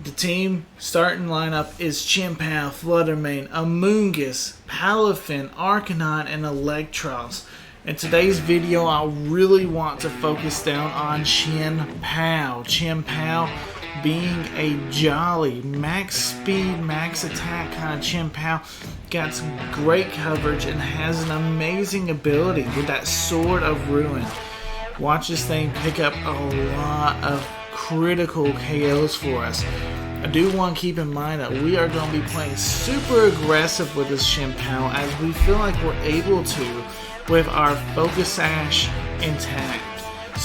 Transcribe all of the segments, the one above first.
The team starting lineup is Chien-Pao, Fluttermane, Amoonguss, Palafin, Arcanine, and Electros. In today's video, I really want to focus down on Chien-Pao. Chien-Pao being a jolly, max speed, max attack kind of Chien-Pao. Got some great coverage and has an amazing ability with that Sword of Ruin. Watch this thing pick up a lot of critical KOs for us. I do want to keep in mind that we are going to be playing super aggressive with this Chien-Pao as we feel like we're able to with our Focus Sash intact.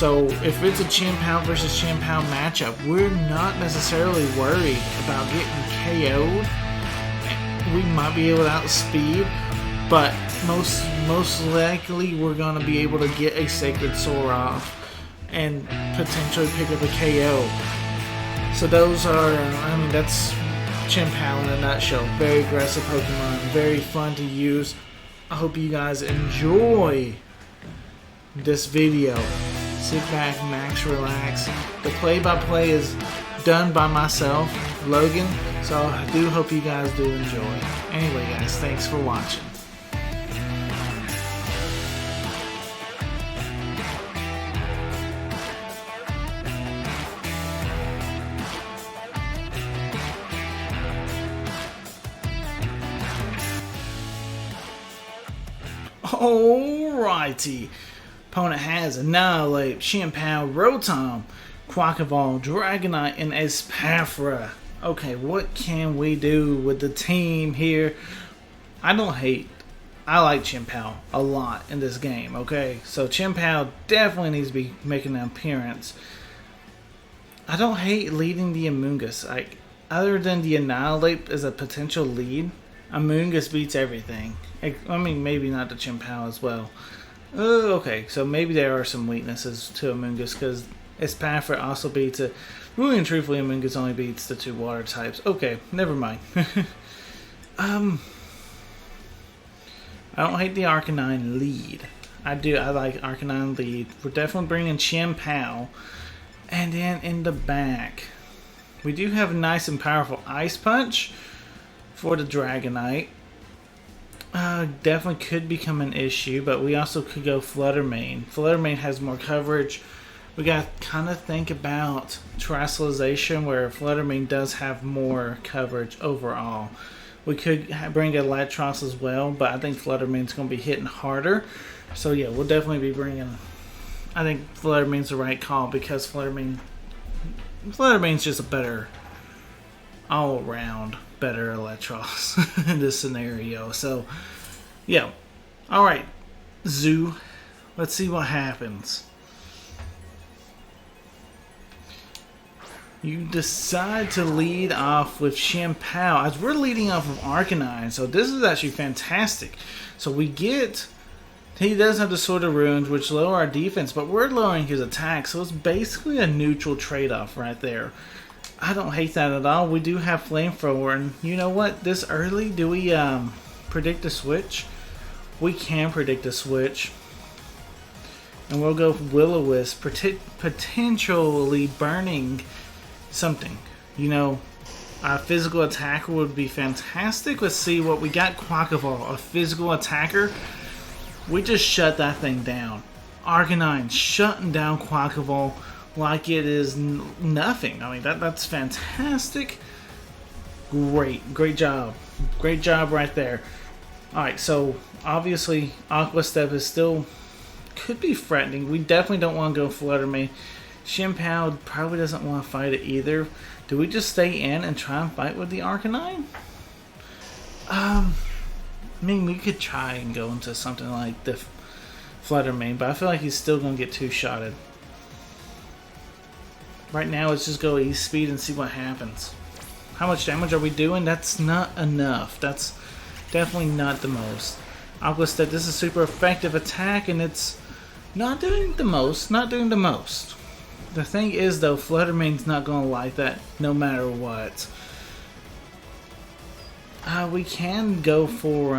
So if it's a Chien-Pao versus Chien-Pao matchup, we're not necessarily worried about getting KO'd. We might be able to outspeed, but most likely we're going to be able to get a Sacred Soar off and potentially pick up a KO. So those are, that's Chien-Pao in a nutshell. Very aggressive Pokemon, very fun to use. I hope you guys enjoy this video. Sit back, max, relax. The play-by-play is done by myself, Logan, so I do hope you guys do enjoy. Anyway guys, thanks for watching. Alrighty. Opponent has Annihilate, Chien-Pao, Rotom, Quackball, Dragonite, and Espafra. Okay, what can we do with the team here? I like Chien-Pao a lot in this game, okay? So Chien-Pao definitely needs to be making an appearance. I don't hate leading the Amoonguss. Other than the Annihilate as a potential lead, Amoonguss beats everything. I mean, maybe not the Chien-Pao as well. Okay, so maybe there are some weaknesses to Amoonguss because Espafra also beats it. Really and truthfully, Amoonguss only beats the 2 water types. Okay, never mind. I don't hate the Arcanine lead. I like Arcanine lead. We're definitely bringing Chien-Pao. And then in the back, we do have a nice and powerful Ice Punch for the Dragonite. Definitely could become an issue, but we also could go Fluttermane. Fluttermane has more coverage. We got to kind of think about Terrestrialization, where Fluttermane does have more coverage overall. We could bring Electros as well, but I think Fluttermane's going to be hitting harder. So yeah, we'll definitely be bringing... I think Fluttermane's the right call because Fluttermane's just a better... all-around better Electros in this scenario. So yeah, alright Zoo, let's see what happens. You decide to lead off with Chien-Pao as we're leading off of Arcanine, so this is actually fantastic. So we get, he does have the Sword of Ruins which lower our defense, but we're lowering his attack, so it's basically a neutral trade-off right there. I don't hate that at all. We do have Flamethrower, and you know what? This early, do we predict a switch? We can predict a switch. And we'll go Will-O-Wisp, potentially burning something. You know, our physical attacker would be fantastic. Let's see what we got. Quackball, a physical attacker. We just shut that thing down. Arcanine shutting down Quackball like it is nothing. I mean, that's fantastic. Great job right there. Alright, so obviously Aqua Step is still could be threatening. We definitely don't want to go Fluttermane. Chien-Pao probably doesn't want to fight it either. Do we just stay in and try and fight with the Arcanine? I mean, we could try and go into something like the Fluttermane, but I feel like he's still going to get 2-shotted. Right now, let's just go ease speed and see what happens. How much damage are we doing? That's not enough. That's definitely not the most. Aqua Step, this is a super effective attack, and it's not doing the most. The thing is, though, Fluttermane's not going to like that no matter what. We can go for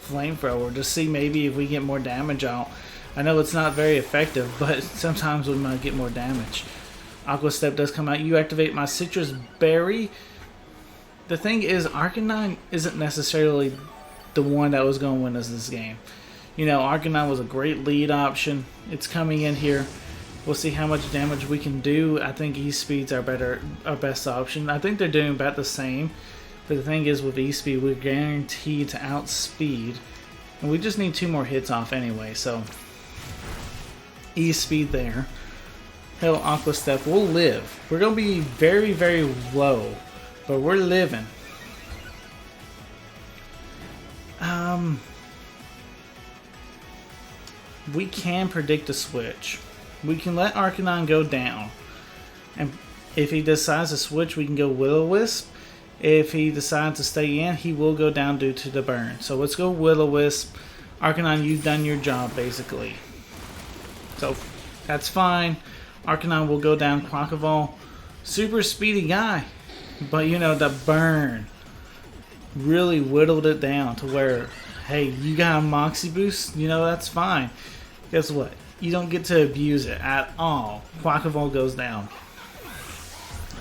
Flamethrower to see maybe if we get more damage out. I know it's not very effective, but sometimes we might get more damage. Aqua Step does come out. You activate my Citrus Berry. The thing is, Arcanine isn't necessarily the one that was going to win us this game. You know, Arcanine was a great lead option. It's coming in here. We'll see how much damage we can do. I think E-Speed's our best option. I think they're doing about the same. But the thing is, with E-Speed, we're guaranteed to outspeed. And we just need 2 more hits off anyway, so E-Speed there. Hell, Aqua Step, we'll live. We're going to be very, very low, but we're living. We can predict a switch. We can let Arcanine go down. And if he decides to switch, we can go Will-O-Wisp. If he decides to stay in, he will go down due to the burn. So let's go Will-O-Wisp. Arcanine, you've done your job, basically. So, that's fine. Arcanine will go down Quackaball. Super speedy guy. But, you know, the burn really whittled it down to where, hey, you got a Moxie boost? You know, that's fine. Guess what? You don't get to abuse it at all. Quackaball goes down.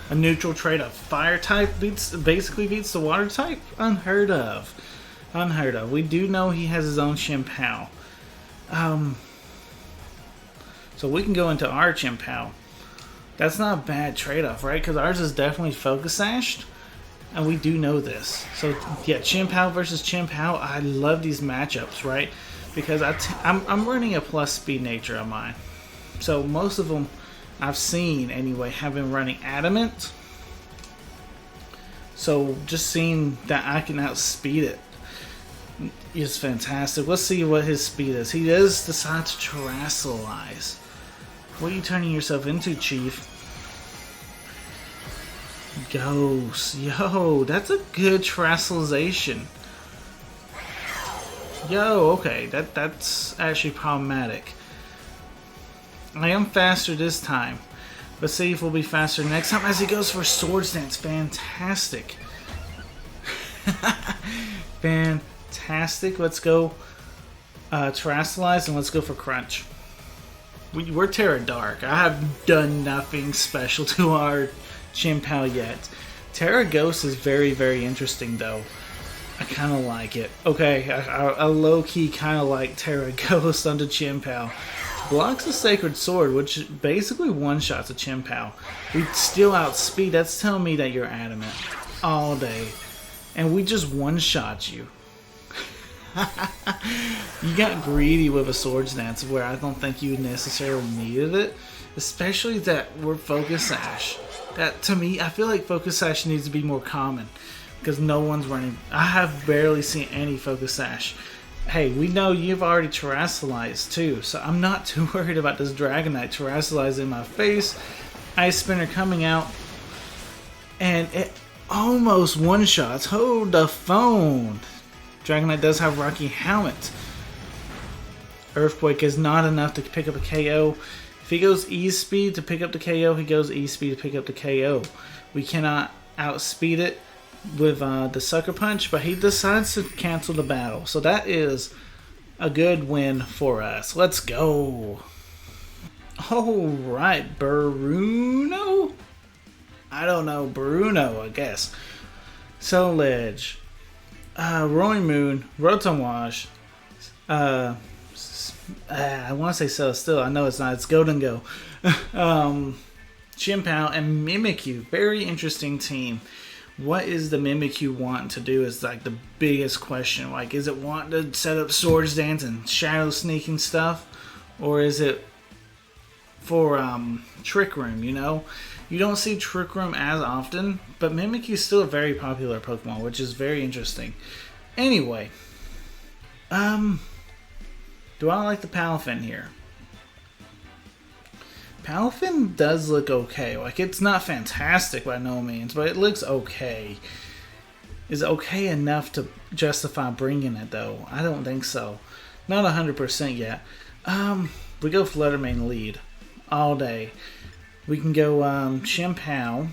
A neutral trait of fire type basically beats the water type? Unheard of. Unheard of. We do know he has his own Chien-Pao. So we can go into our Chien-Pao. That's not a bad trade-off, right? Because ours is definitely Focus Sashed. And we do know this. So, yeah, Chien-Pao versus Chien-Pao. I love these matchups, right? Because I'm running a plus speed nature on mine. So most of them I've seen anyway have been running Adamant. So just seeing that I can outspeed it is fantastic. Let's see what his speed is. He does decide to Terrasilize. What are you turning yourself into, Chief? Ghost. Yo, that's a good Terrasilization. Yo, okay, that's actually problematic. I am faster this time. Let's see if we'll be faster next time as he goes for Swords Dance. Fantastic. Fantastic. Let's go Terrasilize and let's go for Crunch. We're Terra Dark. I have done nothing special to our Chien-Pao yet. Terra Ghost is very, very interesting though. I kind of like it. Okay, I low-key kind of like Terra Ghost under Chien-Pao. Blocks a Sacred Sword, which basically one-shots a Chien-Pao. We still outspeed. That's telling me that you're Adamant all day. And we just one-shot you. You got greedy with a Swords Dance where I don't think you necessarily needed it. Especially that we're Focus Sash. That, to me, I feel like Focus Sash needs to be more common. Because no one's running. I have barely seen any Focus Sash. Hey, we know you've already Terrasilized too, so I'm not too worried about this Dragonite Terrasilizing in my face. Ice Spinner coming out. And it almost one-shots. Hold the phone. Dragonite does have Rocky Helmet. Earthquake is not enough to pick up a KO. If he goes E-Speed to pick up the KO, he goes E-Speed to pick up the KO. We cannot outspeed it with the Sucker Punch, but he decides to cancel the battle. So that is a good win for us. Let's go. Alright, Bruno? I don't know, Bruno, I guess. Soul Edge. Roaring Moon, Rotom Wash. I want to say Celestial. I know it's not. It's Golden Go. Chien-Pao and Mimikyu. Very interesting team. What is the Mimikyu wanting to do is like the biggest question. Like, is it wanting to set up Swords Dance and Shadow Sneaking stuff? Or is it for Trick Room, you know? You don't see Trick Room as often, but Mimikyu is still a very popular Pokemon, which is very interesting. Anyway, do I like the Palafin here? Palafin does look okay. Like, it's not fantastic by no means, but it looks okay. Is it okay enough to justify bringing it, though? I don't think so. Not 100% yet. We go Fluttermane lead all day. We can go Chien-Pao.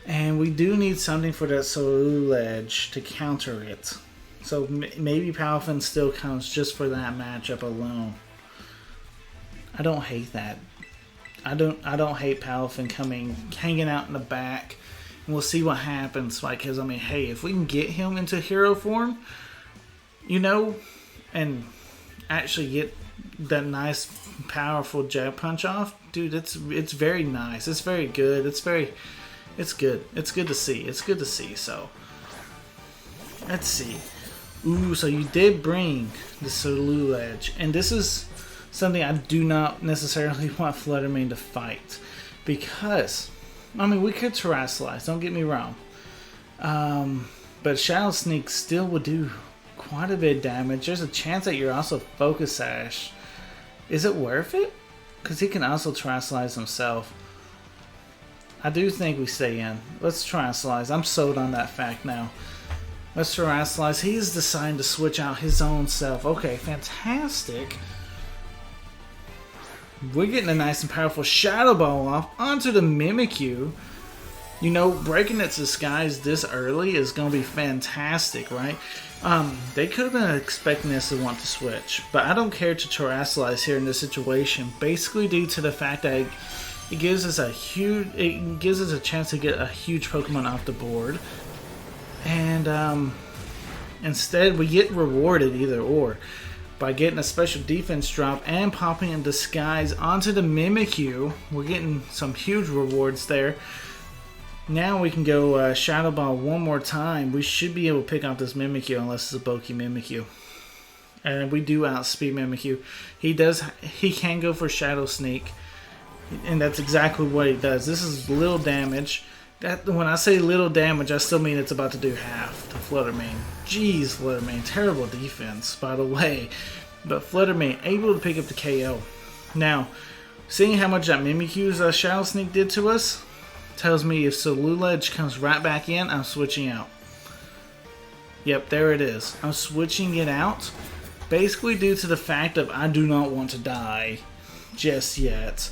And we do need something for that Soul Edge to counter it. So maybe Palafin still counts just for that matchup alone. I don't hate that. I don't hate Palafin hanging out in the back. And we'll see what happens. Like, because I mean, hey, if we can get him into hero form, you know, and actually get that nice, powerful jab punch off, dude, it's very nice. It's very good. It's good. It's good to see. It's good to see. So, let's see. Ooh, so you did bring the Scarlet, and this is something I do not necessarily want Fluttermane to fight, because, I mean, we could Terrasilize, don't get me wrong, but Shadow Sneak still would do quite a bit of damage. There's a chance that you're also Focus Sash. Is it worth it? Because he can also Terrasilize himself. I do think we stay in. Let's Terrasilize. I'm sold on that fact now. Let's Terrasilize. He's deciding to switch out his own self. Okay, fantastic. We're getting a nice and powerful Shadow Ball off onto the Mimikyu. You know, breaking its disguise this early is going to be fantastic, right? They could have been expecting us to want to switch, but I don't care to Terrasilize here in this situation, basically due to the fact that it gives us a chance to get a huge Pokemon off the board. And instead, we get rewarded either or by getting a special defense drop and popping in disguise onto the Mimikyu. We're getting some huge rewards there. Now we can go Shadow Ball one more time. We should be able to pick out this Mimikyu unless it's a bulky Mimikyu. And we do outspeed Mimikyu. He can go for Shadow Sneak, and that's exactly what he does. This is little damage. When I say little damage, I still mean it's about to do half to Fluttermane. Jeez, Fluttermane. Terrible defense, by the way. But Fluttermane able to pick up the KO. Now, seeing how much that Mimikyu's Shadow Sneak did to us, tells me if Scarlet comes right back in, I'm switching out. Yep, there it is. I'm switching it out, basically due to the fact of I do not want to die just yet.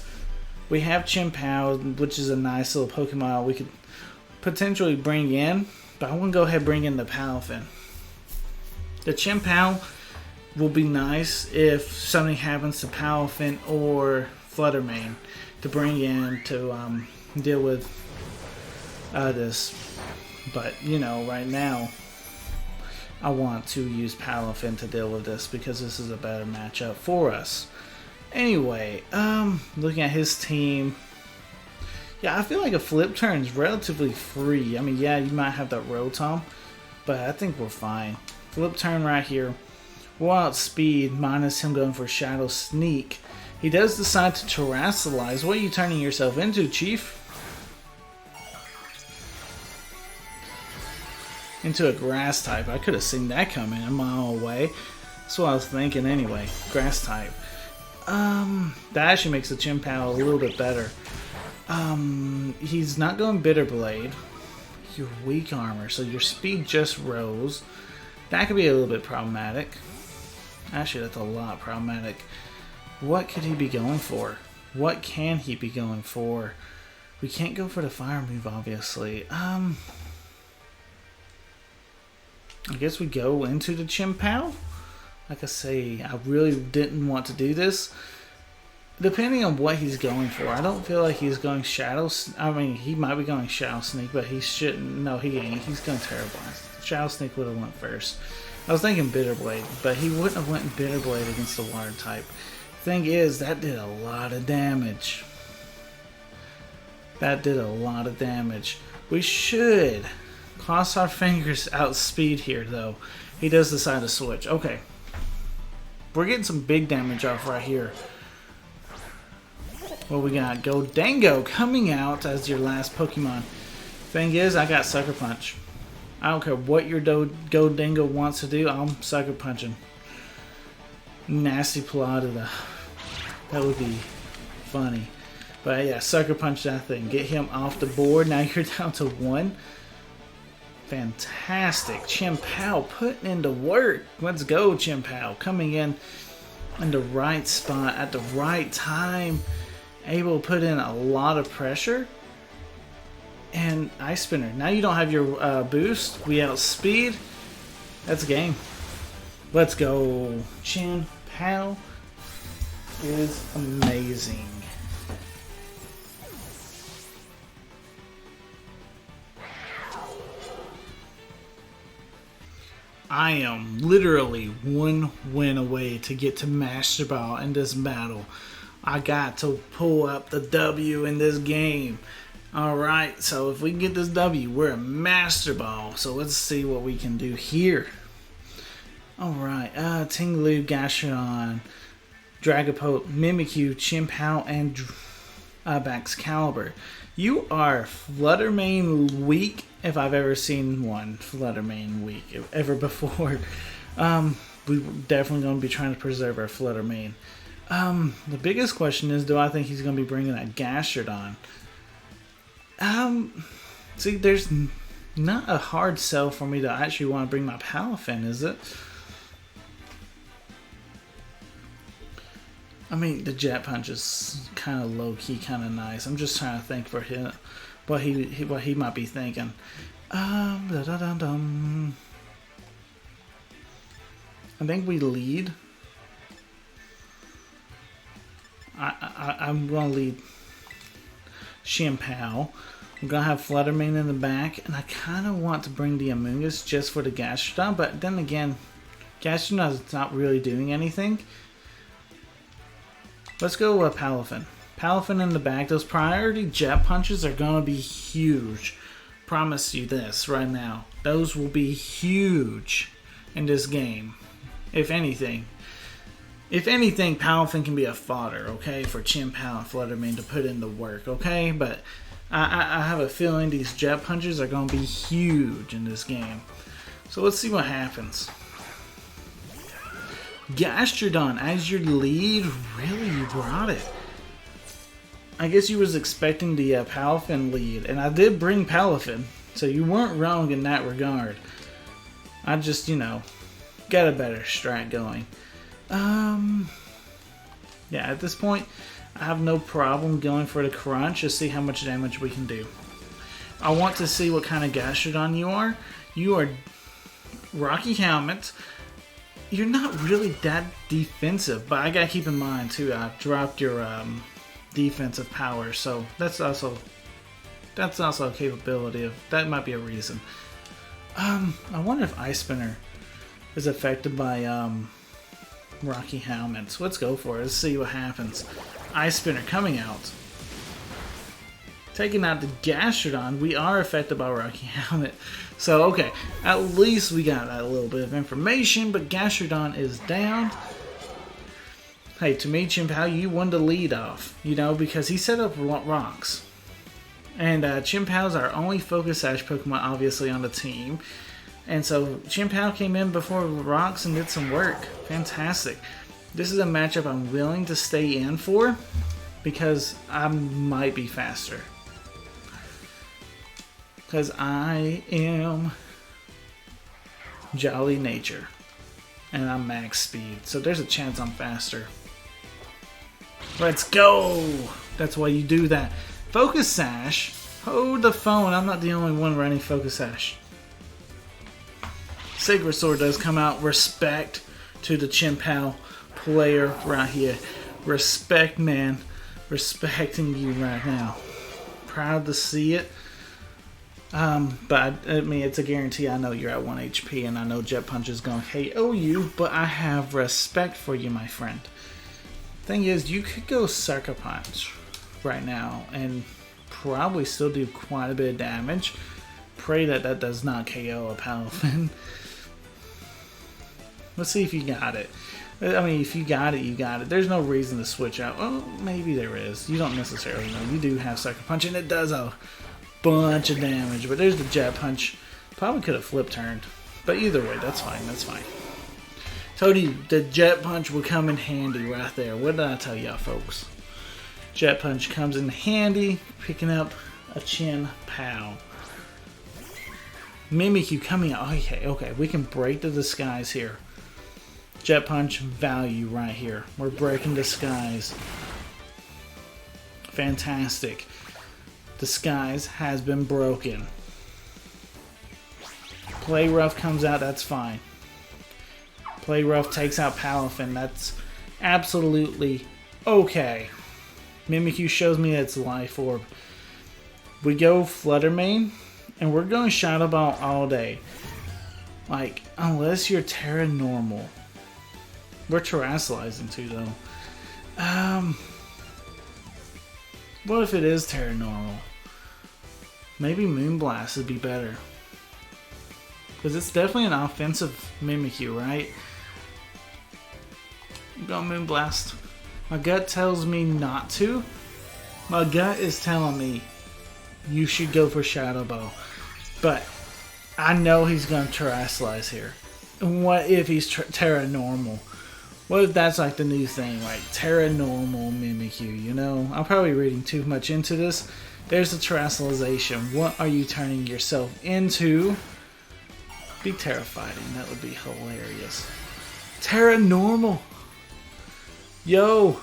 We have Chien-Pao, which is a nice little Pokemon we could potentially bring in, but I want to go ahead and bring in the Palafin. The Chien-Pao will be nice if something happens to Palafin or Fluttermane to bring in to deal with this. But, you know, right now, I want to use Palafin to deal with this because this is a better matchup for us. Anyway, looking at his team, yeah, I feel like a flip turn is relatively free. I mean, yeah, you might have that Rotom, but I think we're fine. Flip turn right here. We'll outspeed minus him going for Shadow Sneak. He does decide to Terrasilize. What are you turning yourself into, Chief? Into a Grass type. I could have seen that coming a mile away. That's what I was thinking anyway. Grass type. That actually makes the Chien-Pao a little bit better. He's not going Bitter Blade. You're weak armor, so your speed just rose. That could be a little bit problematic. Actually, that's a lot problematic. What could he be going for? What can he be going for? We can't go for the fire move, obviously. I guess we go into the Chien-Pao. Like I say, I really didn't want to do this. Depending on what he's going for, I don't feel like he's going Shadow. I mean, he might be going Shadow Sneak, but he shouldn't. No, he ain't. He's going Terrorblast. Shadow Sneak would have went first. I was thinking Bitter Blade, but he wouldn't have went Bitter Blade against the Water type. Thing is, that did a lot of damage. That did a lot of damage. We should cross our fingers outspeed here, though. He does decide to switch. Okay. We're getting some big damage off right here. What we got? Gholdengo coming out as your last Pokemon. Thing is, I got Sucker Punch. I don't care what your Gholdengo wants to do, I'm Sucker Punching. Nasty Palada. That would be funny. But yeah, Sucker Punch that thing. Get him off the board. Now you're down to 1. Fantastic. Chien-Pao putting into work. Let's go, Chien-Pao. Coming in the right spot at the right time. Able to put in a lot of pressure. And Ice Spinner. Now you don't have your boost. We outspeed. That's a game. Let's go. Chien-Pao is amazing. I am literally one win away to get to MasterBall in this battle. I got to pull up the W in this game. Alright, so if we can get this W, we're a MasterBall. So let's see what we can do here. Alright, Tinglu, Gastrodon, Dragapult, Mimikyu, Chien-Pao, and Baxcalibur. You are Fluttermane weak if I've ever seen one Fluttermane weak ever before. We're definitely going to be trying to preserve our Fluttermane. The biggest question is, do I think he's going to be bringing that Gastrodon? See, there's not a hard sell for me to actually want to bring my Palafin, is it? I mean, the Jet Punch is kind of low-key, kind of nice. I'm just trying to think for him what he might be thinking. I think we lead. I'm going to lead Chien-Pao. I'm going to have Fluttermane in the back, and I kind of want to bring the Amoonguss just for the Gastrodon, but then again, Gastrodon is not really doing anything. Let's go with Palafin. Palafin in the back. Those priority Jet Punches are going to be huge. Promise you this right now. Those will be huge in this game. If anything. If anything, Palafin can be a fodder, okay, for Chien-Pao and Fluttermane to put in the work, okay? But I have a feeling these Jet Punches are going to be huge in this game. So let's see what happens. Gastrodon as your lead, really, you brought it. I guess you was expecting the Palafin lead, and I did bring Palafin, so you weren't wrong in that regard. I just, you know, got a better strat going. Yeah, at this point, I have no problem going for the crunch to see how much damage we can do. I want to see what kind of Gastrodon you are. You are Rocky Helmet. You're not really that defensive, but I gotta keep in mind too, I dropped your defensive power, so that's also a capability of, that might be a reason. I wonder if Ice Spinner is affected by Rocky Helmets. Let's go for it. Let's see what happens. Ice Spinner coming out. Taking out the Gastrodon, we are affected by Rocky Helmet. So, okay, at least we got a little bit of information, but Gastrodon is down. Hey, to me, Chien-Pao, you won the lead off, you know, because he set up rocks. And Chien-Pao's our only Focus Sash Pokemon, obviously, on the team. And so, Chien-Pao came in before rocks and did some work. Fantastic. This is a matchup I'm willing to stay in for, because I might be faster. Because I am Jolly Nature. And I'm max speed. So there's a chance I'm faster. Let's go! That's why you do that. Focus Sash. Hold the phone. I'm not the only one running Focus Sash. Sacred Sword does come out. Respect to the Chien-Pao player right here. Respect, man. Respecting you right now. Proud to see it. But I mean, it's a guarantee. I know you're at 1 HP, and I know Jet Punch is going to KO you, but I have respect for you, my friend. Thing is, you could go Sucker Punch right now and probably still do quite a bit of damage. Pray that that does not KO a Palafin. Let's see if you got it. I mean, if you got it, you got it. There's no reason to switch out. Oh, maybe there is. You don't necessarily know. You do have Sucker Punch, and it does a bunch of damage, but there's the Jet Punch. Probably could have flip turned, but either way, that's fine. That's fine. Told you the Jet Punch would come in handy right there. What did I tell y'all, folks? Jet Punch comes in handy, picking up a Chien-Pao. Mimikyu coming out. Okay, we can break the disguise here. Jet Punch value right here. We're breaking disguise. Fantastic. Disguise has been broken. Play Rough comes out, that's fine. Play Rough takes out Palafin, that's absolutely okay. Mimikyu shows me its Life Orb. We go Fluttermane, and we're going Shadow Ball all day. Like, unless you're Terra Normal. We're terrestrializing too, though. What if it is Terra Normal? Maybe Moonblast would be better. Because it's definitely an offensive Mimikyu, right? Go Moonblast. My gut tells me not to. My gut is telling me you should go for Shadow Ball. But I know he's going to terrestrialize here. And what if he's Terra Normal? What if that's like the new thing? Like Terra Normal Mimikyu, you know? I'm probably reading too much into this. There's the terrestrialization. What are you turning yourself into? Be terrifying. That would be hilarious. Terra Normal. Yo.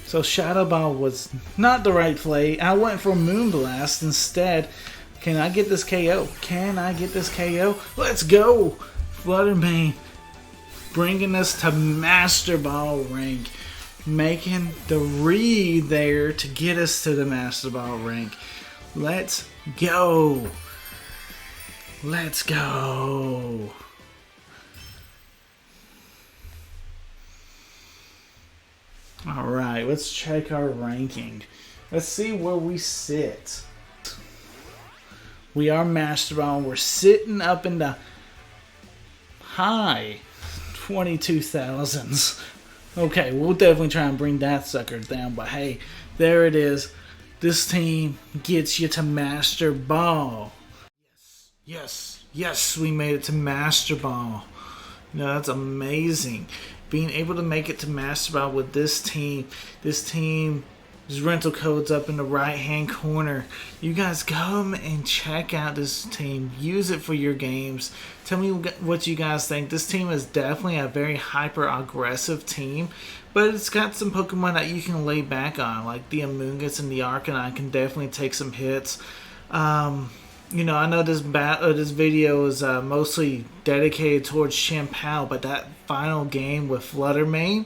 So Shadow Ball was not the right play. I went for Moonblast instead. Can I get this KO? Can I get this KO? Let's go. Flutter Mane bringing us to Master Ball rank. Making the read there to get us to the Master Ball rank. Let's go. Let's go. Alright, let's check our ranking. Let's see where we sit. We are Master Ball. We're sitting up in the high 22,000s. Okay, we'll definitely try and bring that sucker down. But hey, there it is. This team gets you to Master Ball. Yes, we made it to Master Ball. You know, that's amazing. Being able to make it to Master Ball with this team. There's rental codes up in the right hand corner. You guys come and check out this team. Use it for your games. Tell me what you guys think. This team is definitely a very hyper aggressive team, but it's got some Pokemon that you can lay back on, like the Amoonguss and the Arcanine can definitely take some hits. You know, I know this video is mostly dedicated towards Chien-Pao, but that final game with Flutter Mane,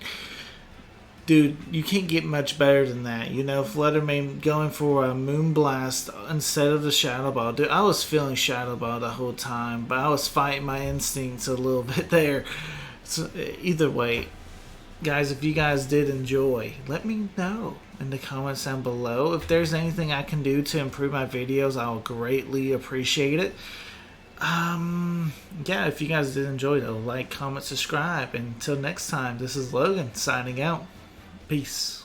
dude, you can't get much better than that. You know, Flutter Mane going for a Moonblast instead of the Shadow Ball. Dude, I was feeling Shadow Ball the whole time, but I was fighting my instincts a little bit there. So either way, guys, if you guys did enjoy, let me know in the comments down below. If there's anything I can do to improve my videos, I'll greatly appreciate it. Yeah, if you guys did enjoy, though, like, comment, subscribe. And until next time, this is Logan signing out. Peace.